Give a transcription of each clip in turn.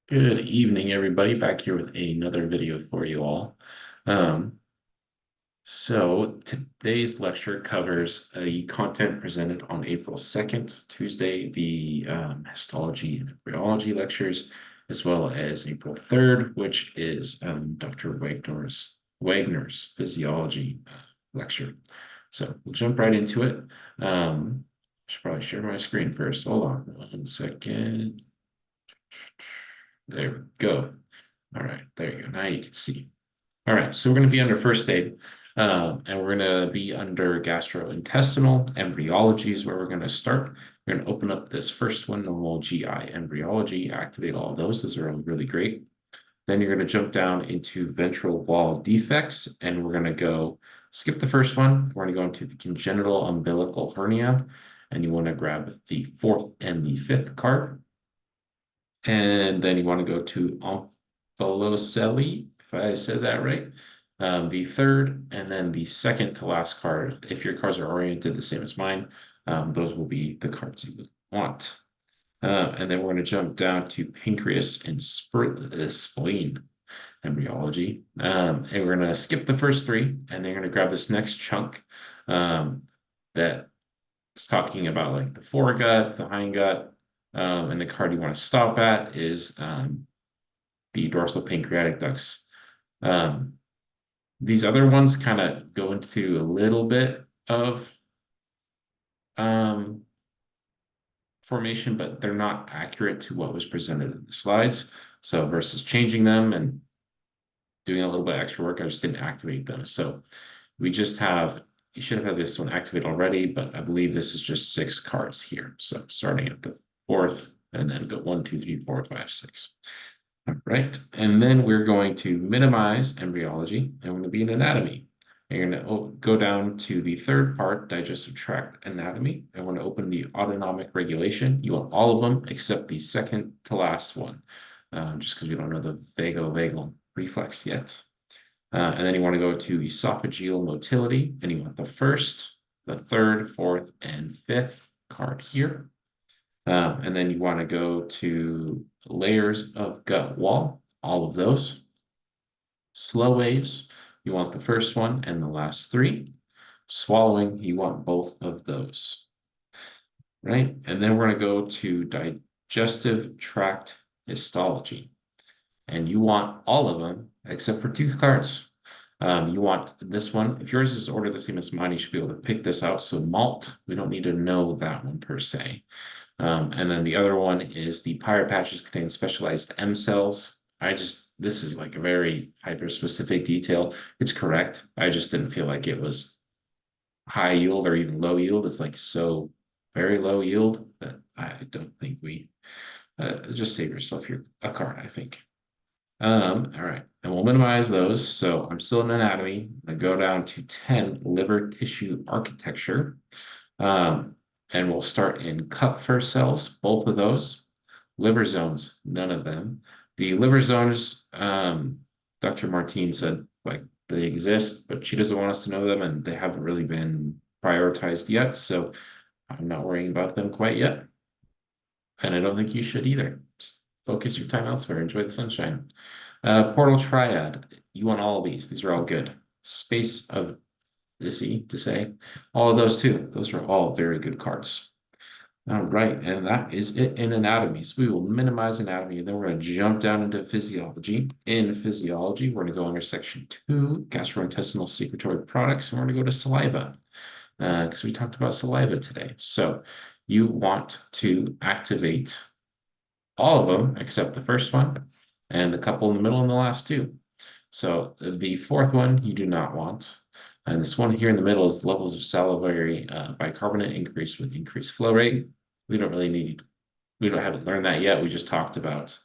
Good evening, everybody. Back here with another video for you all. Um, so today's lecture covers the content presented on April 2nd, Tuesday, the histology and embryology lectures, as well as April 3rd, which is Dr. Wagner's physiology lecture. So we'll jump right into it. I should probably share my screen first. Hold on 1 second. There we go. All right, there you go. Now you can see. All right, so we're going to be under first aid, and we're going to be under gastrointestinal. Embryology is where we're going to start. We're going to open up this first one, normal GI embryology, activate all those. Those are all really great. Then you're going to jump down into ventral wall defects, and we're going to go skip the first one. We're going to go into the congenital umbilical hernia, and you want to grab the fourth and the fifth card. And then you want to go to omphalocele, if I said that right. The third, and then the second to last card. If your cards are oriented the same as mine, those will be the cards you would want. And then we're going to jump down to pancreas and spleen embryology. And we're going to skip the first three, and then you're going to grab this next chunk that is talking about like the foregut, the hindgut, and the card you want to stop at is the dorsal pancreatic ducts. These other ones kind of go into a little bit of formation, but they're not accurate to what was presented in the slides. So versus changing them and doing a little bit of extra work, I just didn't activate them. So we just have, you should have had this one activated already, but I believe this is just 6 cards here. So starting at the fourth, and then go 1, 2, 3, 4, 5, 6. All right, and then we're going to minimize embryology, and we're going to be in anatomy. And you're going to go down to the third part, digestive tract anatomy, and we're going to open the autonomic regulation. You want all of them except the second to last one, just because we don't know the vagovagal reflex yet. And then you want to go to esophageal motility, and you want the first, the third, fourth, and fifth card here. And then you want to go to layers of gut wall, all of those. Slow waves, you want the first one and the last 3. Swallowing, you want both of those, right? And then we're going to go to digestive tract histology. And you want all of them except for 2 cards. You want this one. If yours is ordered the same as mine, you should be able to pick this out. So malt, we don't need to know that one per se. And then the other one is the pyre patches contain specialized M cells. This is like a very hyper-specific detail. It's correct. I just didn't feel like it was high yield or even low yield. It's like so very low yield that I don't think we just save yourself a card, I think. All right, and we'll minimize those. So I'm still in anatomy. I go down to 10, liver tissue architecture. And we'll start in Kupffer cells, both of those. Liver zones, none of them. The liver zones, Dr. Martine said, like, they exist, but she doesn't want us to know them, and they haven't really been prioritized yet. So I'm not worrying about them quite yet. And I don't think you should either. Just focus your time elsewhere. Enjoy the sunshine. Portal triad. You want all of these. These are all good. Space of to say. All of those too. Those are all very good cards. All right, and that is it in anatomy. So we will minimize anatomy, and then we're going to jump down into physiology. In physiology, we're going to go under section 2, gastrointestinal secretory products, and we're going to go to saliva, because we talked about saliva today. So you want to activate all of them except the first one, and the couple in the middle and the last 2. So the fourth one you do not want. And this one here in the middle is the levels of salivary bicarbonate increase with increased flow rate. We haven't learned that yet. We just talked about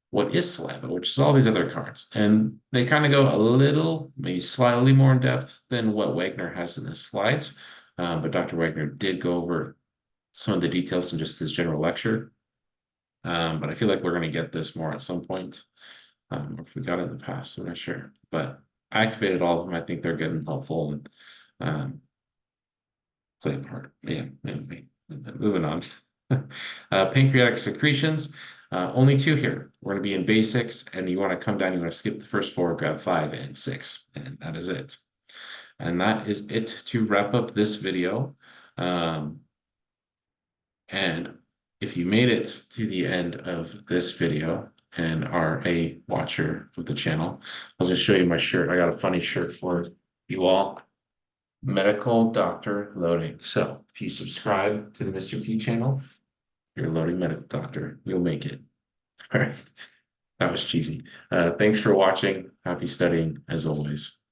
what is saliva, which is all these other cards. And they kind of go a little, maybe slightly more in depth than what Wagner has in his slides. But Dr. Wagner did go over some of the details in just his general lecture. But I feel like we're going to get this more at some point. If we got it in the past, I'm not sure. But I activated all of them. I think they're good and helpful and play a part. Yeah, moving on. Pancreatic secretions. Only two here. We're going to be in basics, and you want to come down, you want to skip the first four, grab 5 and 6, and that is it. And that is it to wrap up this video. And if you made it to the end of this video and are a watcher of the channel, I'll just show you my shirt. I got a funny shirt for you all. Medical doctor loading. So if you subscribe to the Mr. P channel, you're a loading medical doctor. You'll make it. All right. That was cheesy. Thanks for watching. Happy studying as always.